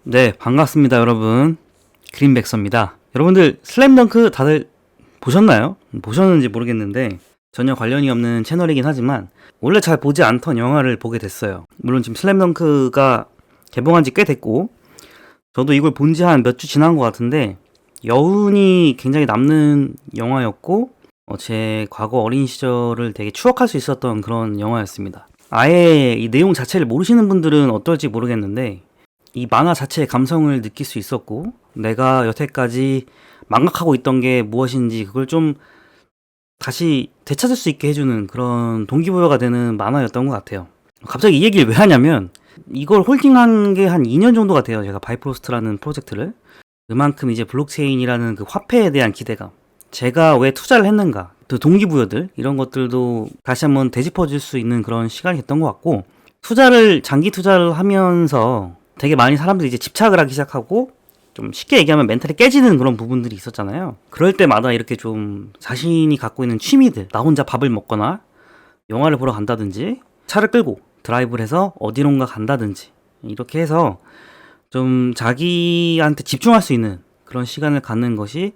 네, 반갑습니다, 여러분. 그린백서입니다. 여러분들, 슬램덩크 다들 보셨나요? 보셨는지 모르겠는데, 전혀 관련이 없는 채널이긴 하지만, 원래 잘 보지 않던 영화를 보게 됐어요. 물론 지금 슬램덩크가 개봉한 지 꽤 됐고, 저도 이걸 본 지 한 몇 주 지난 것 같은데, 여운이 굉장히 남는 영화였고, 제 과거 어린 시절을 되게 추억할 수 있었던 그런 영화였습니다. 아예 이 내용 자체를 모르시는 분들은 어떨지 모르겠는데, 이 만화 자체의 감성을 느낄 수 있었고, 내가 여태까지 망각하고 있던 게 무엇인지 그걸 좀 다시 되찾을 수 있게 해주는 그런 동기부여가 되는 만화였던 것 같아요. 갑자기 이 얘기를 왜 하냐면, 이걸 홀딩한 게 한 2년 정도가 돼요. 제가 바이프로스트라는 프로젝트를. 그만큼 이제 블록체인이라는 그 화폐에 대한 기대감, 제가 왜 투자를 했는가, 그 동기부여들, 이런 것들도 다시 한번 되짚어질 수 있는 그런 시간이 됐던 것 같고, 장기 투자를 하면서 되게 많이 사람들이 이제 집착을 하기 시작하고, 좀 쉽게 얘기하면 멘탈이 깨지는 그런 부분들이 있었잖아요. 그럴 때마다 이렇게 좀 자신이 갖고 있는 취미들, 나 혼자 밥을 먹거나 영화를 보러 간다든지, 차를 끌고 드라이브를 해서 어디론가 간다든지, 이렇게 해서 좀 자기한테 집중할 수 있는 그런 시간을 갖는 것이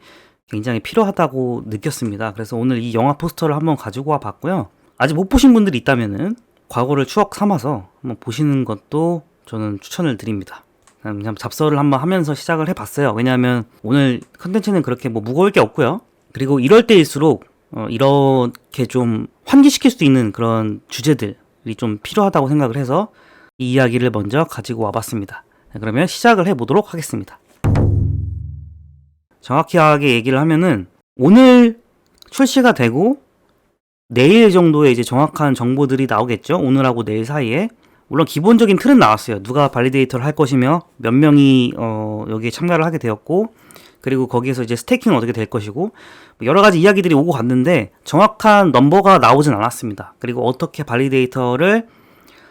굉장히 필요하다고 느꼈습니다. 그래서 오늘 이 영화 포스터를 한번 가지고 와 봤고요. 아직 못 보신 분들이 있다면은 과거를 추억 삼아서 한번 보시는 것도 저는 추천을 드립니다. 그냥 잡서를 한번 하면서 시작을 해봤어요. 왜냐하면 오늘 컨텐츠는 그렇게 뭐 무거울 게 없고요. 그리고 이럴 때일수록 이렇게 좀 환기시킬 수 있는 그런 주제들이 좀 필요하다고 생각을 해서 이 이야기를 먼저 가지고 와봤습니다. 그러면 시작을 해보도록 하겠습니다. 정확하게 얘기를 하면은 오늘 출시가 되고 내일 정도에 이제 정확한 정보들이 나오겠죠. 오늘하고 내일 사이에. 물론 기본적인 틀은 나왔어요. 누가 발리데이터를 할 것이며 몇 명이 여기에 참가를 하게 되었고, 그리고 거기에서 이제 스테이킹은 어떻게 될 것이고, 여러 가지 이야기들이 오고 갔는데 정확한 넘버가 나오진 않았습니다. 그리고 어떻게 발리데이터를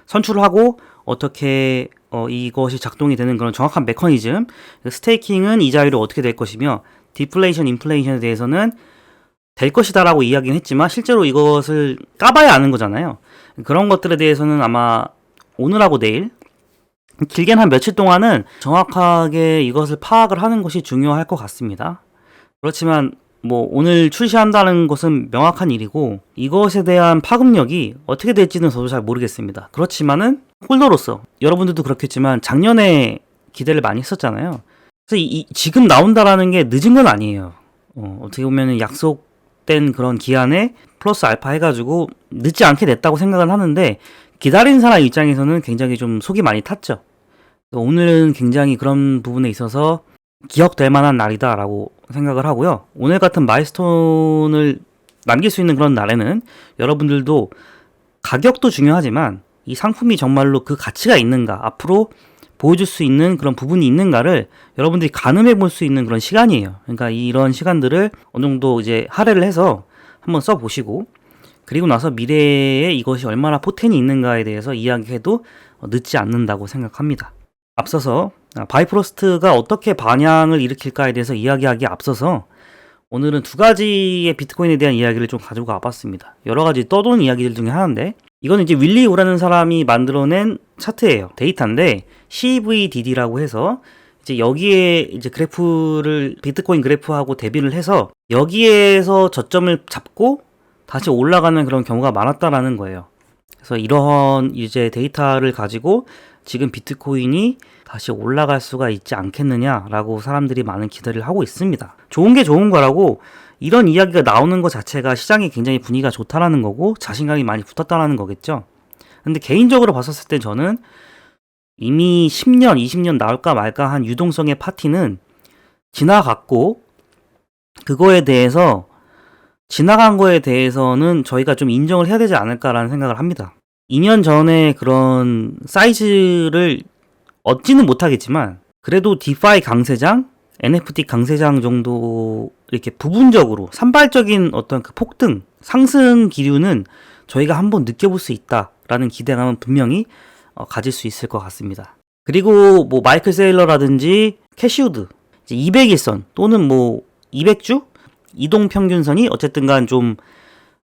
선출을 하고 어떻게 이것이 작동이 되는 그런 정확한 메커니즘, 스테이킹은 이자율이 어떻게 될 것이며 디플레이션, 인플레이션에 대해서는 될 것이다라고 이야기는 했지만 실제로 이것을 까봐야 아는 거잖아요. 그런 것들에 대해서는 아마 오늘하고 내일, 길게는 한 며칠 동안은 정확하게 이것을 파악을 하는 것이 중요할 것 같습니다. 그렇지만 뭐 오늘 출시한다는 것은 명확한 일이고, 이것에 대한 파급력이 어떻게 될지는 저도 잘 모르겠습니다. 그렇지만은 홀더로서 여러분들도 그렇겠지만 작년에 기대를 많이 했었잖아요. 그래서 지금 나온다라는 게 늦은 건 아니에요. 어떻게 보면 약속된 그런 기한에 플러스 알파 해가지고 늦지 않게 냈다고 생각을 하는데, 기다린 사람 입장에서는 굉장히 좀 속이 많이 탔죠. 오늘은 굉장히 그런 부분에 있어서 기억될 만한 날이다라고 생각을 하고요. 오늘 같은 마일스톤을 남길 수 있는 그런 날에는 여러분들도 가격도 중요하지만 이 상품이 정말로 그 가치가 있는가, 앞으로 보여줄 수 있는 그런 부분이 있는가를 여러분들이 가늠해 볼 수 있는 그런 시간이에요. 그러니까 이런 시간들을 어느 정도 이제 할애를 해서 한번 써보시고, 그리고 나서 미래에 이것이 얼마나 포텐이 있는가에 대해서 이야기해도 늦지 않는다고 생각합니다. 앞서서 바이프로스트가 어떻게 반향을 일으킬까에 대해서 이야기하기에 앞서서 오늘은 두 가지의 비트코인에 대한 이야기를 좀 가지고 와봤습니다. 여러 가지 떠도는 이야기들 중에 하나인데, 이건 이제 윌리 오라는 사람이 만들어낸 차트예요. 데이터인데 CVDD라고 해서 이제 여기에 이제 그래프를 비트코인 그래프하고 대비를 해서 여기에서 저점을 잡고 다시 올라가는 그런 경우가 많았다라는 거예요. 그래서 이런 이제 데이터를 가지고 지금 비트코인이 다시 올라갈 수가 있지 않겠느냐라고 사람들이 많은 기대를 하고 있습니다. 좋은 게 좋은 거라고, 이런 이야기가 나오는 것 자체가 시장에 굉장히 분위기가 좋다라는 거고 자신감이 많이 붙었다라는 거겠죠. 근데 개인적으로 봤었을 때 저는 이미 10년, 20년 나올까 말까 한 유동성의 파티는 지나갔고, 지나간 거에 대해서는 저희가 좀 인정을 해야 되지 않을까라는 생각을 합니다. 2년 전에 그런 사이즈를 얻지는 못하겠지만, 그래도 디파이 강세장, NFT 강세장 정도 이렇게 부분적으로 산발적인 어떤 그 폭등, 상승 기류는 저희가 한번 느껴볼 수 있다라는 기대감은 분명히 가질 수 있을 것 같습니다. 그리고 뭐 마이클 세일러라든지 캐시우드, 200일선 또는 뭐 200주? 이동평균선이 어쨌든 간 좀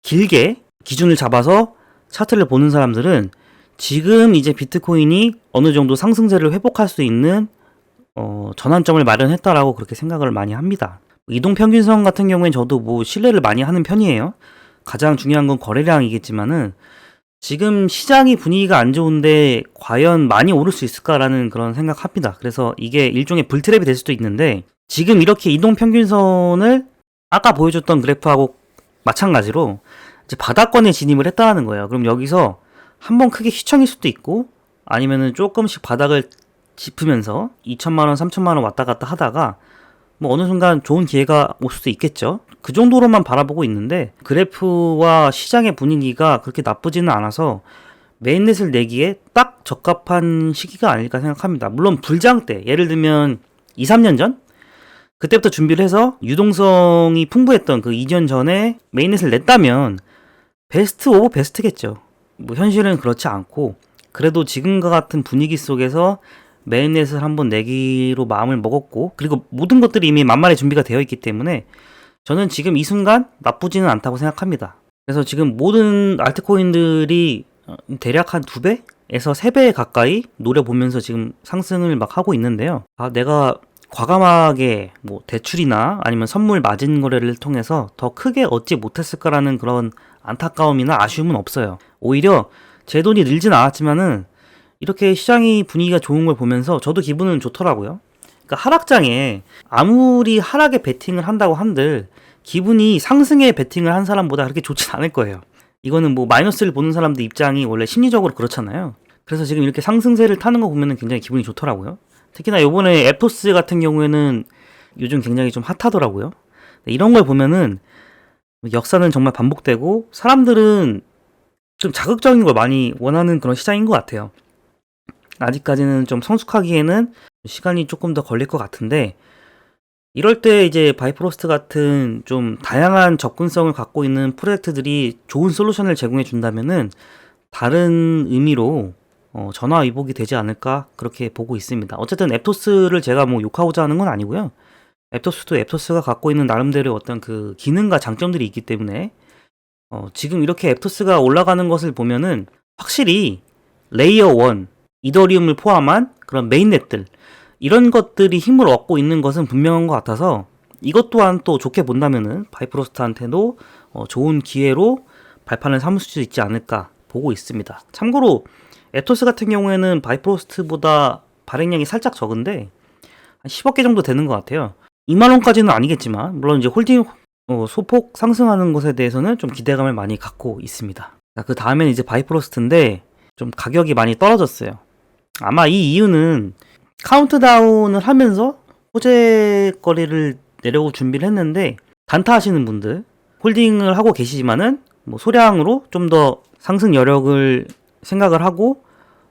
길게 기준을 잡아서 차트를 보는 사람들은 지금 이제 비트코인이 어느 정도 상승세를 회복할 수 있는 전환점을 마련했다라고 그렇게 생각을 많이 합니다. 이동평균선 같은 경우엔 저도 뭐 신뢰를 많이 하는 편이에요. 가장 중요한 건 거래량이겠지만은 지금 시장이 분위기가 안 좋은데 과연 많이 오를 수 있을까라는 그런 생각합니다. 그래서 이게 일종의 불트랩이 될 수도 있는데 지금 이렇게 이동평균선을 아까 보여줬던 그래프하고 마찬가지로 이제 바닥권에 진입을 했다는 거예요. 그럼 여기서 한번 크게 휘청일 수도 있고 아니면은 조금씩 바닥을 짚으면서 2천만 원, 3천만 원 왔다 갔다 하다가 뭐 어느 순간 좋은 기회가 올 수도 있겠죠. 그 정도로만 바라보고 있는데 그래프와 시장의 분위기가 그렇게 나쁘지는 않아서 메인넷을 내기에 딱 적합한 시기가 아닐까 생각합니다. 물론 불장 때 예를 들면 2, 3년 전 그때부터 준비를 해서 유동성이 풍부했던 그 2년 전에 메인넷을 냈다면 베스트 오브 베스트겠죠. 뭐 현실은 그렇지 않고 그래도 지금과 같은 분위기 속에서 메인넷을 한번 내기로 마음을 먹었고 그리고 모든 것들이 이미 만만히 준비가 되어 있기 때문에 저는 지금 이 순간 나쁘지는 않다고 생각합니다. 그래서 지금 모든 알트코인들이 대략 한 2배에서 3배 가까이 노려보면서 지금 상승을 막 하고 있는데요. 내가 과감하게 뭐 대출이나 아니면 선물 마진 거래를 통해서 더 크게 얻지 못했을까라는 그런 안타까움이나 아쉬움은 없어요. 오히려 제 돈이 늘진 않았지만은 이렇게 시장이 분위기가 좋은 걸 보면서 저도 기분은 좋더라고요. 그러니까 하락장에 아무리 하락에 베팅을 한다고 한들 기분이 상승에 베팅을 한 사람보다 그렇게 좋진 않을 거예요. 이거는 뭐 마이너스를 보는 사람들 입장이 원래 심리적으로 그렇잖아요. 그래서 지금 이렇게 상승세를 타는 거 보면은 굉장히 기분이 좋더라고요. 특히나 요번에 에토스 같은 경우에는 요즘 굉장히 좀 핫하더라고요. 이런 걸 보면은 역사는 정말 반복되고 사람들은 좀 자극적인 걸 많이 원하는 그런 시장인 것 같아요. 아직까지는 좀 성숙하기에는 시간이 조금 더 걸릴 것 같은데 이럴 때 이제 바이프로스트 같은 좀 다양한 접근성을 갖고 있는 프로젝트들이 좋은 솔루션을 제공해 준다면은 다른 의미로 전화위복이 되지 않을까 그렇게 보고 있습니다. 어쨌든 앱토스를 제가 뭐 욕하고자 하는 건 아니고요. 앱토스도 앱토스가 갖고 있는 나름대로 어떤 그 기능과 장점들이 있기 때문에 지금 이렇게 앱토스가 올라가는 것을 보면은 확실히 레이어 1 이더리움을 포함한 그런 메인넷들 이런 것들이 힘을 얻고 있는 것은 분명한 것 같아서 이것 또한 또 좋게 본다면은 바이프로스트한테도 좋은 기회로 발판을 삼을 수 있지 않을까 보고 있습니다. 참고로 에토스 같은 경우에는 바이프로스트보다 발행량이 살짝 적은데 한 10억 개 정도 되는 것 같아요. 2만 원까지는 아니겠지만 물론 이제 홀딩 소폭 상승하는 것에 대해서는 좀 기대감을 많이 갖고 있습니다. 그 다음에는 이제 바이프로스트인데 좀 가격이 많이 떨어졌어요. 아마 이 이유는 카운트다운을 하면서 호재 거래를 내려고 준비를 했는데 단타 하시는 분들 홀딩을 하고 계시지만은 뭐 소량으로 좀 더 상승 여력을 생각을 하고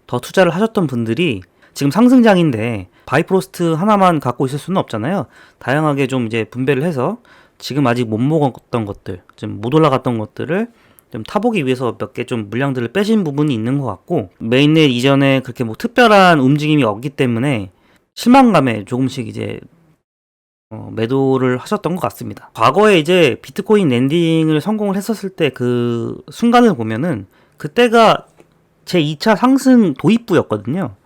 더 투자를 하셨던 분들이 지금 상승장인데 바이프로스트 하나만 갖고 있을 수는 없잖아요. 다양하게 좀 이제 분배를 해서 지금 아직 못 먹었던 것들, 좀 못 올라갔던 것들을 좀 타보기 위해서 몇 개 좀 물량들을 빼신 부분이 있는 것 같고 메인넷 이전에 그렇게 뭐 특별한 움직임이 없기 때문에 실망감에 조금씩 이제 매도를 하셨던 것 같습니다. 과거에 이제 비트코인 랜딩을 성공을 했었을 때 그 순간을 보면은 그때가 제 2차 상승 도입부였거든요.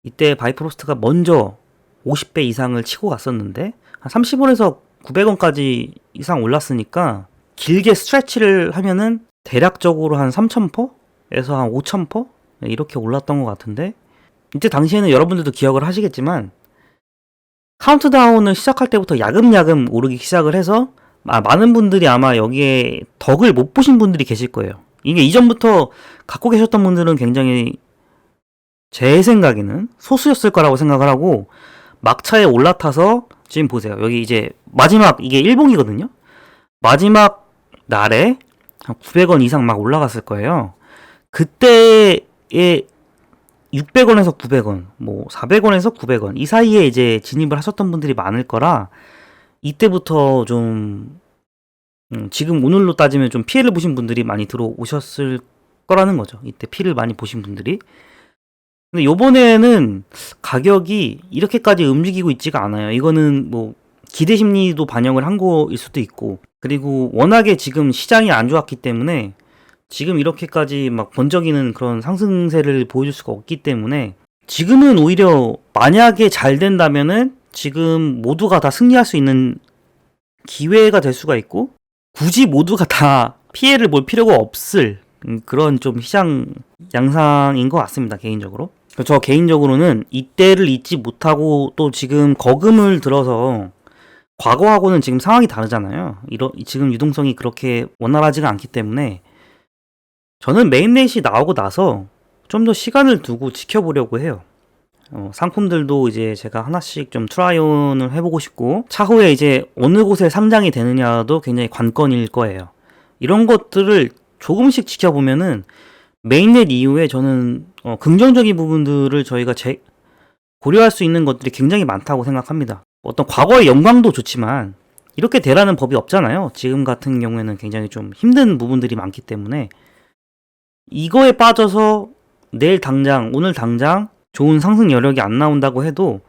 이때 바이프로스트가 먼저 50배 이상을 치고 갔었는데 한 30원에서 900원까지 이상 올랐으니까 길게 스트레치를 하면은 대략적으로 한 3,000%에서 한 5,000% 이렇게 올랐던 것 같은데 이때 당시에는 여러분들도 기억을 하시겠지만 카운트다운을 시작할 때부터 야금야금 오르기 시작을 해서 많은 분들이 아마 여기에 덕을 못 보신 분들이 계실 거예요. 이게 이전부터 갖고 계셨던 분들은 굉장히 제 생각에는 소수였을 거라고 생각을 하고 막차에 올라타서 지금 보세요. 여기 이제 마지막 이게 일봉이거든요. 마지막 날에 한 900원 이상 막 올라갔을 거예요. 그때에 600원에서 900원, 뭐 400원에서 900원 이 사이에 이제 진입을 하셨던 분들이 많을 거라 이때부터 좀 지금 오늘로 따지면 좀 피해를 보신 분들이 많이 들어오셨을 거라는 거죠. 이때 피해를 많이 보신 분들이. 근데 요번에는 가격이 이렇게까지 움직이고 있지가 않아요. 이거는 뭐 기대 심리도 반영을 한 거일 수도 있고 그리고 워낙에 지금 시장이 안 좋았기 때문에 지금 이렇게까지 막 번쩍이는 그런 상승세를 보여줄 수가 없기 때문에 지금은 오히려 만약에 잘 된다면은 지금 모두가 다 승리할 수 있는 기회가 될 수가 있고, 굳이 모두가 다 피해를 볼 필요가 없을 그런 좀 시장 양상인 것 같습니다, 개인적으로. 저 개인적으로는 이때를 잊지 못하고 또 지금 거금을 들어서, 과거하고는 지금 상황이 다르잖아요. 지금 유동성이 그렇게 원활하지가 않기 때문에 저는 메인넷이 나오고 나서 좀 더 시간을 두고 지켜보려고 해요. 상품들도 이제 제가 하나씩 좀 트라이온을 해보고 싶고, 차후에 이제 어느 곳에 상장이 되느냐도 굉장히 관건일 거예요. 이런 것들을 조금씩 지켜보면은 메인넷 이후에 저는 긍정적인 부분들을 저희가 고려할 수 있는 것들이 굉장히 많다고 생각합니다. 어떤 과거의 영광도 좋지만 이렇게 되라는 법이 없잖아요. 지금 같은 경우에는 굉장히 좀 힘든 부분들이 많기 때문에 이거에 빠져서 내일 당장, 오늘 당장 좋은 상승 여력이 안 나온다고 해도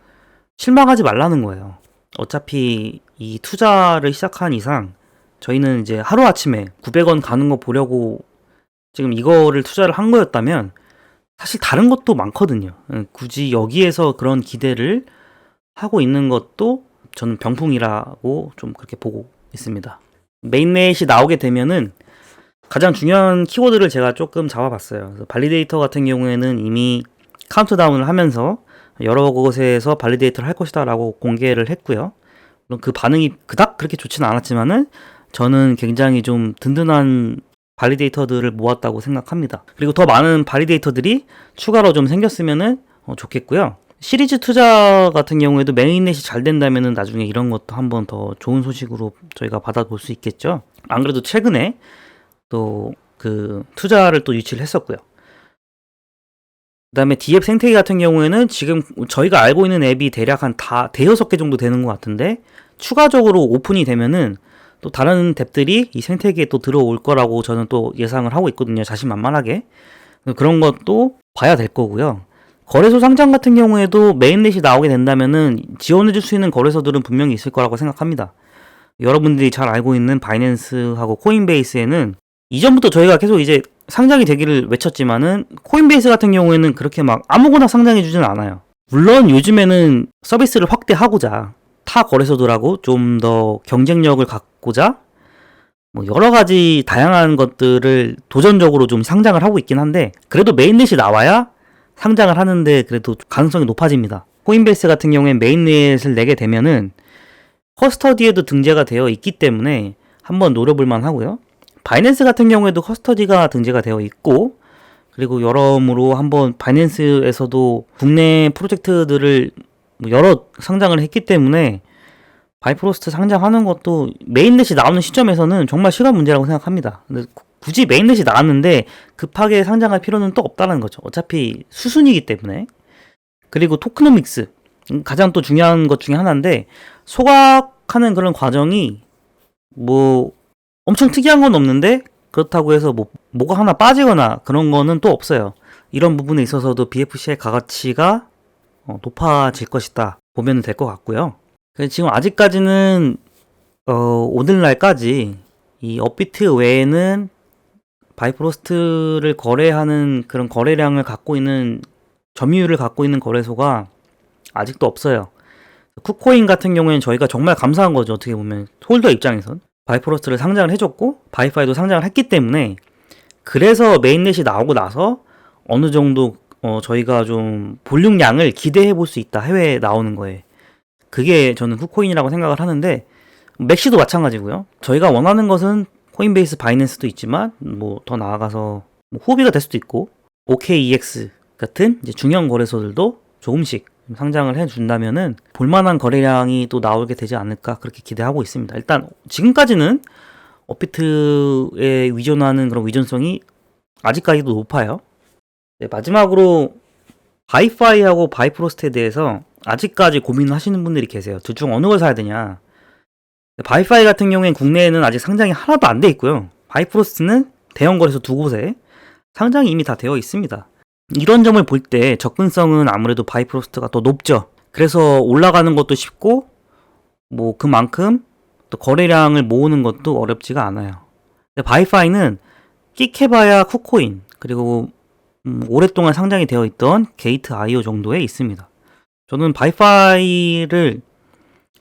실망하지 말라는 거예요. 어차피 이 투자를 시작한 이상 저희는 이제 하루아침에 900원 가는 거 보려고 지금 이거를 투자를 한 거였다면 사실 다른 것도 많거든요. 굳이 여기에서 그런 기대를 하고 있는 것도 저는 병풍이라고 좀 그렇게 보고 있습니다. 메인넷이 나오게 되면은 가장 중요한 키워드를 제가 조금 잡아봤어요. 그래서 발리데이터 같은 경우에는 이미 카운트다운을 하면서 여러 곳에서 발리데이터를 할 것이다 라고 공개를 했고요. 물론 그 반응이 그닥 그렇게 좋지는 않았지만은 저는 굉장히 좀 든든한 발리데이터들을 모았다고 생각합니다. 그리고 더 많은 발리데이터들이 추가로 좀 생겼으면은 좋겠고요. 시리즈 투자 같은 경우에도 메인넷이 잘 된다면은 나중에 이런 것도 한번 더 좋은 소식으로 저희가 받아볼 수 있겠죠. 안 그래도 최근에 또 그 투자를 또 유치를 했었고요. 그 다음에 D앱 생태계 같은 경우에는 지금 저희가 알고 있는 앱이 대략 한 대여섯 개 정도 되는 것 같은데, 추가적으로 오픈이 되면은 또 다른 앱들이 이 생태계에 또 들어올 거라고 저는 또 예상을 하고 있거든요. 자신만만하게. 그런 것도 봐야 될 거고요. 거래소 상장 같은 경우에도 메인넷이 나오게 된다면은 지원해줄 수 있는 거래소들은 분명히 있을 거라고 생각합니다. 여러분들이 잘 알고 있는 바이낸스하고 코인베이스에는 이전부터 저희가 계속 이제 상장이 되기를 외쳤지만은, 코인베이스 같은 경우에는 그렇게 막 아무거나 상장해주지는 않아요. 물론 요즘에는 서비스를 확대하고자 타 거래소들하고 좀 더 경쟁력을 갖고자 뭐 여러 가지 다양한 것들을 도전적으로 좀 상장을 하고 있긴 한데, 그래도 메인넷이 나와야 상장을 하는데 그래도 가능성이 높아집니다. 코인베이스 같은 경우에 메인넷을 내게 되면은 커스터디에도 등재가 되어 있기 때문에 한번 노려볼만 하고요. 바이낸스 같은 경우에도 커스터디가 등재가 되어 있고, 그리고 여러모로 한번 바이낸스에서도 국내 프로젝트들을 여러 상장을 했기 때문에 바이프로스트 상장하는 것도 메인넷이 나오는 시점에서는 정말 시간 문제라고 생각합니다. 근데 굳이 메인넷이 나왔는데 급하게 상장할 필요는 또 없다는 거죠. 어차피 수순이기 때문에. 그리고 토크노믹스, 가장 또 중요한 것 중에 하나인데, 소각하는 그런 과정이 뭐 엄청 특이한 건 없는데 그렇다고 해서 뭐가 하나 빠지거나 그런 거는 또 없어요. 이런 부분에 있어서도 BFC의 가치가 높아질 것이다 보면 될 것 같고요. 지금 아직까지는 오늘날까지 이 업비트 외에는 바이프로스트를 거래하는 그런 거래량을 갖고 있는, 점유율을 갖고 있는 거래소가 아직도 없어요. 쿠코인 같은 경우에는 저희가 정말 감사한 거죠. 어떻게 보면 홀더 입장에선 바이프로스트를 상장을 해줬고 바이파이도 상장을 했기 때문에, 그래서 메인넷이 나오고 나서 어느 정도 저희가 좀 볼륨량을 기대해 볼 수 있다, 해외에 나오는 거에. 그게 저는 쿠코인이라고 생각을 하는데, 맥시도 마찬가지고요. 저희가 원하는 것은 코인베이스, 바이낸스도 있지만 뭐 더 나아가서 후비가 될 수도 있고, OKEX 같은 이제 중형 거래소들도 조금씩 상장을 해준다면은 볼만한 거래량이 또 나오게 되지 않을까, 그렇게 기대하고 있습니다. 일단 지금까지는 업비트에 위존하는 그런 위존성이 아직까지도 높아요. 네, 마지막으로 바이파이하고 바이프로스트에 대해서 아직까지 고민을 하시는 분들이 계세요. 둘 중 어느 걸 사야 되냐. 바이파이 같은 경우에는 국내에는 아직 상장이 하나도 안 돼 있고요. 바이프로스트는 대형 거래소 두 곳에 상장이 이미 다 되어 있습니다. 이런 점을 볼 때 접근성은 아무래도 바이프로스트가 더 높죠. 그래서 올라가는 것도 쉽고, 뭐 그만큼 또 거래량을 모으는 것도 어렵지가 않아요. 근데 바이파이는 끽 해봐야 쿠코인, 그리고 오랫동안 상장이 되어 있던 게이트 IO 정도에 있습니다. 저는 바이파이를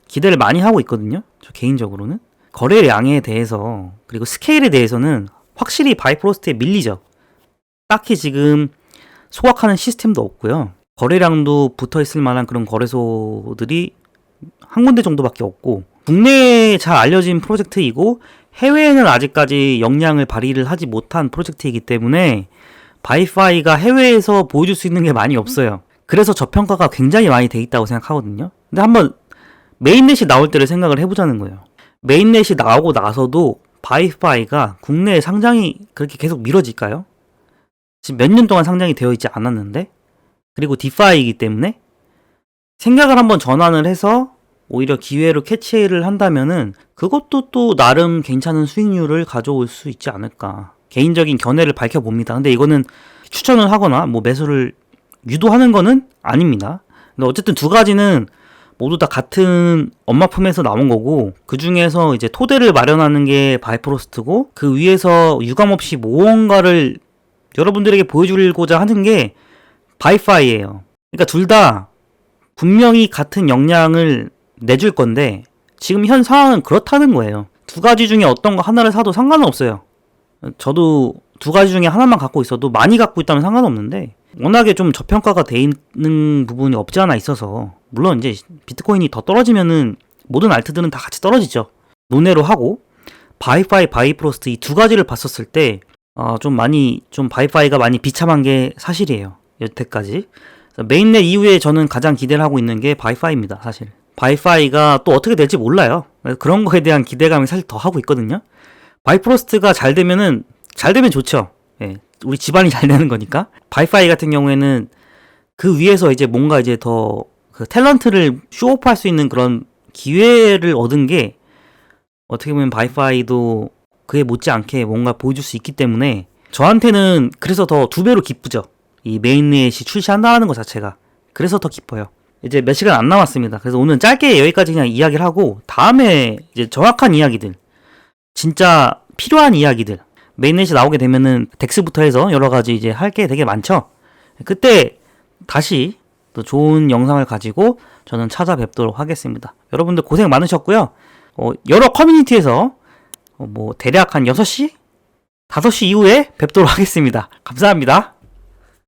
기대를 많이 하고 있거든요. 저 개인적으로는. 거래량에 대해서 그리고 스케일에 대해서는 확실히 바이프로스트에 밀리죠. 딱히 지금 소각하는 시스템도 없고요. 거래량도 붙어 있을 만한 그런 거래소들이 한 군데 정도밖에 없고, 국내에 잘 알려진 프로젝트이고 해외에는 아직까지 역량을 발휘를 하지 못한 프로젝트이기 때문에 바이파이가 해외에서 보여줄 수 있는 게 많이 없어요. 그래서 저평가가 굉장히 많이 돼 있다고 생각하거든요. 근데 한번 메인넷이 나올 때를 생각을 해보자는 거예요. 메인넷이 나오고 나서도 바이파이가 국내에 상장이 그렇게 계속 미뤄질까요? 지금 몇 년 동안 상장이 되어 있지 않았는데, 그리고 디파이이기 때문에 생각을 한번 전환을 해서 오히려 기회로 캐치를 한다면은 그것도 또 나름 괜찮은 수익률을 가져올 수 있지 않을까. 개인적인 견해를 밝혀봅니다. 근데 이거는 추천을 하거나 뭐 매수를 유도하는 거는 아닙니다. 근데 어쨌든 두 가지는 모두 다 같은 엄마 품에서 나온 거고, 그 중에서 이제 토대를 마련하는 게 바이프로스트고, 그 위에서 유감없이 무언가를 여러분들에게 보여주고자 하는 게 바이파이예요. 그러니까 둘 다 분명히 같은 역량을 내줄 건데 지금 현 상황은 그렇다는 거예요. 두 가지 중에 어떤 거 하나를 사도 상관은 없어요. 저도 두 가지 중에 하나만 갖고 있어도 많이 갖고 있다면 상관없는데 워낙에 좀 저평가가 돼 있는 부분이 없지 않아 있어서, 물론 이제 비트코인이 더 떨어지면은 모든 알트들은 다 같이 떨어지죠. 논외로 하고 바이파이, 바이프로스트 이 두 가지를 봤었을 때 좀 바이파이가 많이 비참한 게 사실이에요. 여태까지. 메인넷 이후에 저는 가장 기대를 하고 있는 게 바이파이입니다, 사실. 바이파이가 또 어떻게 될지 몰라요. 그런 거에 대한 기대감이 사실 더 하고 있거든요. 바이프로스트가 잘 되면 좋죠. 예, 우리 집안이 잘 되는 거니까. 바이파이 같은 경우에는 그 위에서 이제 뭔가 이제 더 그 탤런트를 쇼업할 수 있는 그런 기회를 얻은 게 어떻게 보면 바이파이도 그에 못지않게 뭔가 보여줄 수 있기 때문에 저한테는 그래서 더 두 배로 기쁘죠. 이 메인넷이 출시한다는 것 자체가. 그래서 더 기뻐요. 이제 몇 시간 안 남았습니다. 그래서 오늘 짧게 여기까지 그냥 이야기를 하고, 다음에 이제 정확한 이야기들, 진짜 필요한 이야기들, 메인넷이 나오게 되면은 덱스부터 해서 여러 가지 이제 할 게 되게 많죠. 그때 다시 또 좋은 영상을 가지고 저는 찾아뵙도록 하겠습니다. 여러분들 고생 많으셨고요. 여러 커뮤니티에서 뭐 대략 한 6시? 5시 이후에 뵙도록 하겠습니다. 감사합니다.